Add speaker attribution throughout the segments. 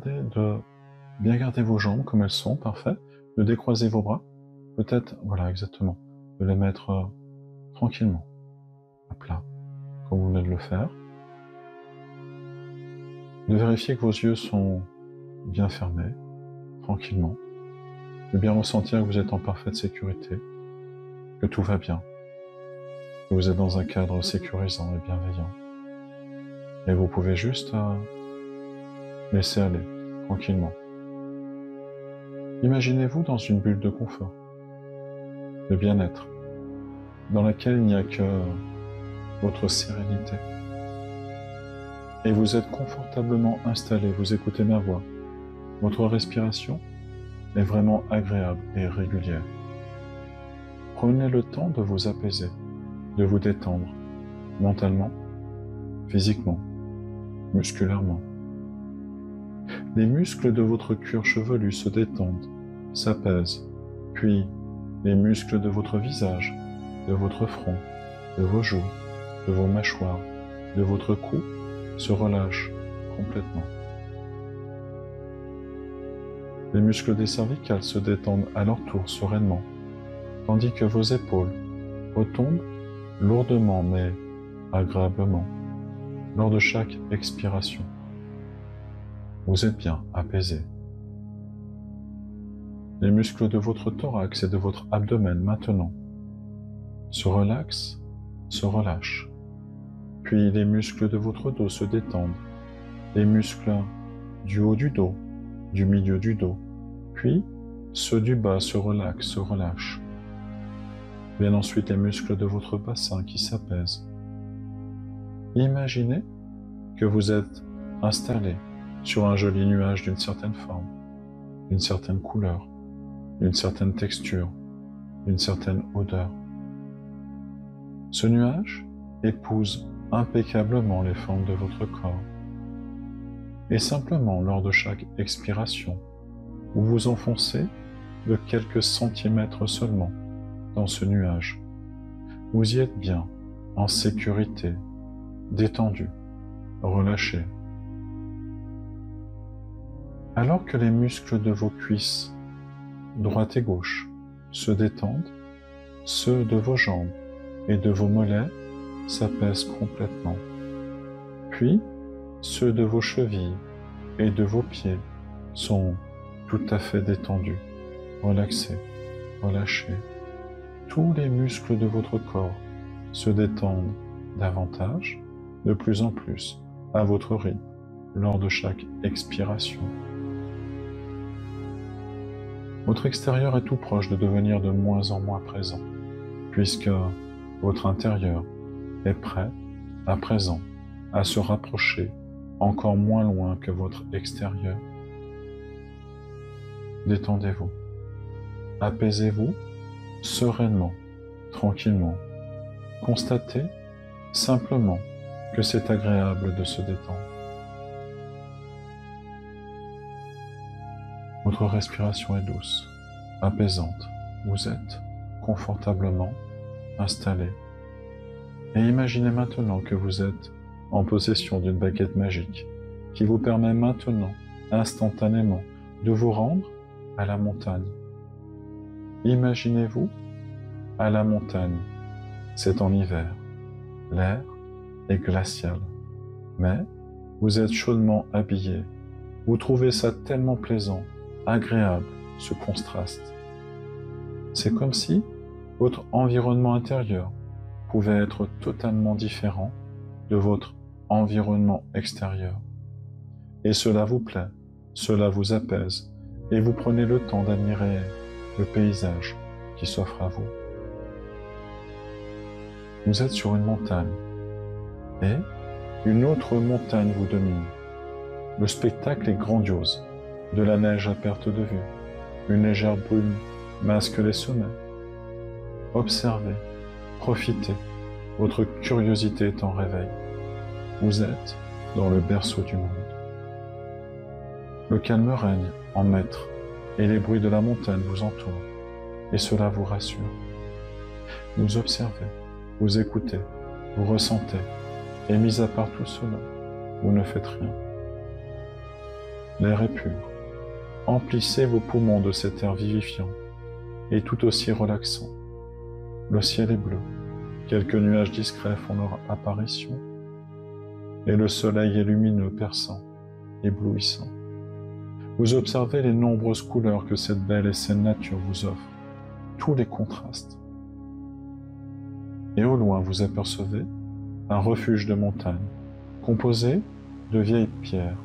Speaker 1: demandez de bien garder vos jambes comme elles sont, parfait, de décroiser vos bras, peut-être, voilà, exactement, de les mettre tranquillement à plat, comme vous venez de le faire, de vérifier que vos yeux sont bien fermés, tranquillement, de bien ressentir que vous êtes en parfaite sécurité, que tout va bien, que vous êtes dans un cadre sécurisant et bienveillant. Et vous pouvez juste laisser aller, tranquillement. Imaginez-vous dans une bulle de confort, de bien-être, dans laquelle il n'y a que votre sérénité. Et vous êtes confortablement installé, vous écoutez ma voix. Votre respiration est vraiment agréable et régulière. Prenez le temps de vous apaiser, de vous détendre, mentalement, physiquement, musculairement. Les muscles de votre cuir chevelu se détendent, s'apaisent, puis les muscles de votre visage, de votre front, de vos joues, de vos mâchoires, de votre cou se relâchent complètement. Les muscles des cervicales se détendent à leur tour sereinement, tandis que vos épaules retombent lourdement mais agréablement lors de chaque expiration. Vous êtes bien apaisé. Les muscles de votre thorax et de votre abdomen maintenant se relaxent, se relâchent. Puis les muscles de votre dos se détendent, les muscles du haut du dos, du milieu du dos, puis ceux du bas se relaxent, se relâchent. Viennent ensuite les muscles de votre bassin qui s'apaisent. Imaginez que vous êtes installé sur un joli nuage d'une certaine forme, d'une certaine couleur, d'une certaine texture, d'une certaine odeur. Ce nuage épouse impeccablement les formes de votre corps. Et simplement, lors de chaque expiration, vous vous enfoncez de quelques centimètres seulement dans ce nuage. Vous y êtes bien, en sécurité, détendu, relâché. Alors que les muscles de vos cuisses, droite et gauche, se détendent, ceux de vos jambes et de vos mollets s'apaisent complètement. Puis, ceux de vos chevilles et de vos pieds sont tout à fait détendus, relaxés, relâchés. Tous les muscles de votre corps se détendent davantage, de plus en plus, à votre rythme, lors de chaque expiration. Votre extérieur est tout proche de devenir de moins en moins présent, puisque votre intérieur est prêt, à présent, à se rapprocher encore moins loin que votre extérieur. Détendez-vous, apaisez-vous sereinement, tranquillement. Constatez simplement que c'est agréable de se détendre. Votre respiration est douce, apaisante. Vous êtes confortablement installé. Et imaginez maintenant que vous êtes en possession d'une baguette magique qui vous permet maintenant, instantanément, de vous rendre à la montagne. Imaginez-vous à la montagne. C'est en hiver. L'air est glacial. Mais vous êtes chaudement habillé. Vous trouvez ça tellement plaisant, agréable, ce contraste. C'est comme si votre environnement intérieur pouvait être totalement différent de votre environnement extérieur. Et cela vous plaît, cela vous apaise, et vous prenez le temps d'admirer le paysage qui s'offre à vous. Vous êtes sur une montagne, et une autre montagne vous domine. Le spectacle est grandiose, de la neige à perte de vue, une légère brume masque les sommets. Observez, profitez, votre curiosité est en réveil. Vous êtes dans le berceau du monde. Le calme règne en maître, et les bruits de la montagne vous entourent, et cela vous rassure. Vous observez, vous écoutez, vous ressentez, et mis à part tout cela, vous ne faites rien. L'air est pur. Emplissez vos poumons de cet air vivifiant et tout aussi relaxant. Le ciel est bleu. Quelques nuages discrets font leur apparition. Et le soleil est lumineux, perçant, éblouissant. Vous observez les nombreuses couleurs que cette belle et saine nature vous offre, tous les contrastes. Et au loin, vous apercevez un refuge de montagne, composé de vieilles pierres.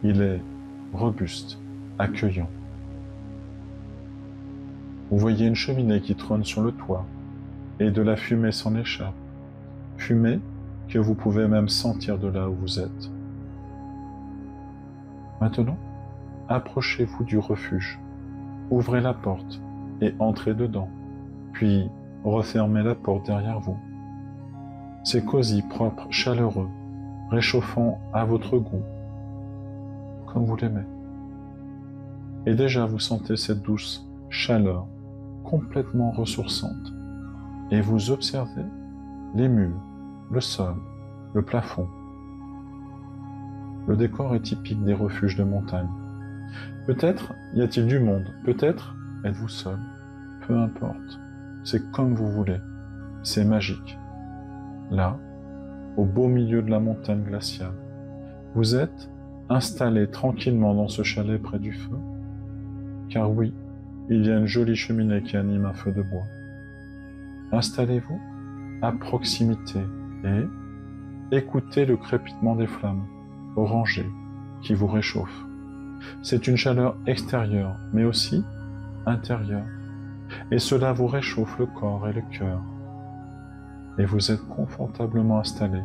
Speaker 1: Il est robuste, accueillant. Vous voyez une cheminée qui trône sur le toit, et de la fumée s'en échappe, fumée que vous pouvez même sentir de là où vous êtes. Maintenant, approchez-vous du refuge, ouvrez la porte et entrez dedans, puis refermez la porte derrière vous. C'est cosy, propre, chaleureux, réchauffant à votre goût, comme vous l'aimez. Et déjà vous sentez cette douce chaleur complètement ressourçante, et vous observez les murs, le sol, le plafond. Le décor est typique des refuges de montagne. Peut-être y a-t-il du monde, peut-être êtes-vous seul, peu importe, c'est comme vous voulez, c'est magique. Là, au beau milieu de la montagne glaciale, vous êtes installé tranquillement dans ce chalet près du feu, car oui, il y a une jolie cheminée qui anime un feu de bois. Installez-vous à proximité et écoutez le crépitement des flammes orangées qui vous réchauffent. C'est une chaleur extérieure, mais aussi intérieure, et cela vous réchauffe le corps et le cœur. Et vous êtes confortablement installé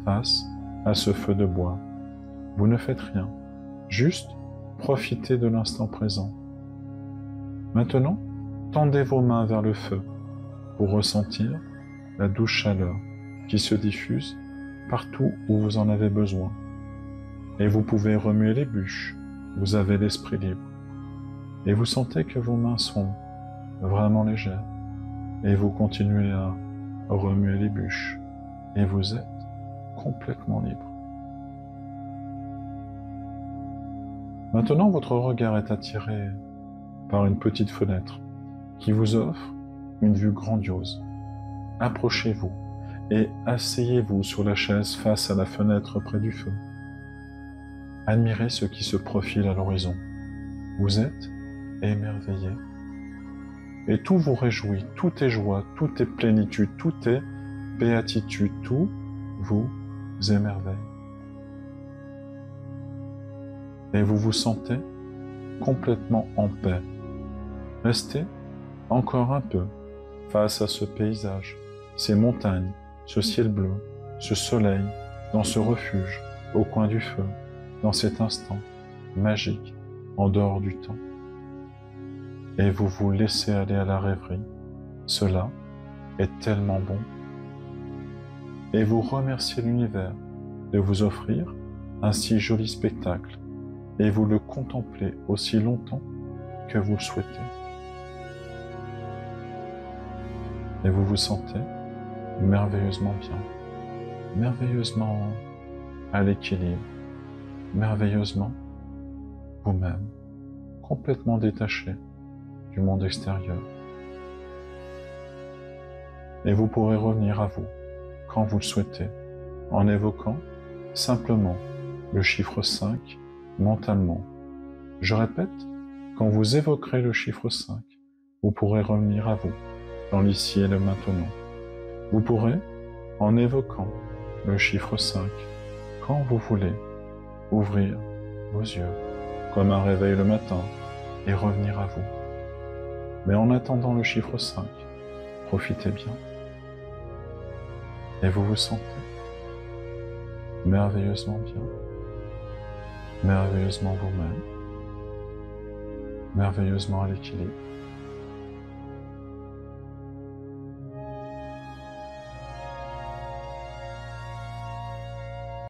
Speaker 1: face à ce feu de bois. Vous ne faites rien, juste profitez de l'instant présent. Maintenant, tendez vos mains vers le feu pour ressentir la douce chaleur qui se diffuse partout où vous en avez besoin. Et vous pouvez remuer les bûches, vous avez l'esprit libre. Et vous sentez que vos mains sont vraiment légères. Et vous continuez à remuer les bûches. Et vous êtes complètement libre. Maintenant, votre regard est attiré par une petite fenêtre qui vous offre une vue grandiose. Approchez-vous et asseyez-vous sur la chaise face à la fenêtre près du feu. Admirez ce qui se profile à l'horizon. Vous êtes émerveillé. Et tout vous réjouit, tout est joie, tout est plénitude, tout est béatitude, tout vous émerveille. Et vous vous sentez complètement en paix. Restez encore un peu face à ce paysage, ces montagnes, ce ciel bleu, ce soleil, dans ce refuge, au coin du feu, dans cet instant magique, en dehors du temps. Et vous vous laissez aller à la rêverie. Cela est tellement bon. Et vous remerciez l'univers de vous offrir un si joli spectacle, et vous le contemplez aussi longtemps que vous le souhaitez. Et vous vous sentez merveilleusement bien, merveilleusement à l'équilibre, merveilleusement vous-même, complètement détaché du monde extérieur. Et vous pourrez revenir à vous quand vous le souhaitez, en évoquant simplement le chiffre 5 mentalement. Je répète, quand vous évoquerez le chiffre 5, vous pourrez revenir à vous, dans l'ici et le maintenant. Vous pourrez, en évoquant le chiffre 5, quand vous voulez, ouvrir vos yeux, comme un réveil le matin, et revenir à vous. Mais en attendant le chiffre 5, profitez bien. Et vous vous sentez merveilleusement bien, merveilleusement vous-même, merveilleusement à l'équilibre.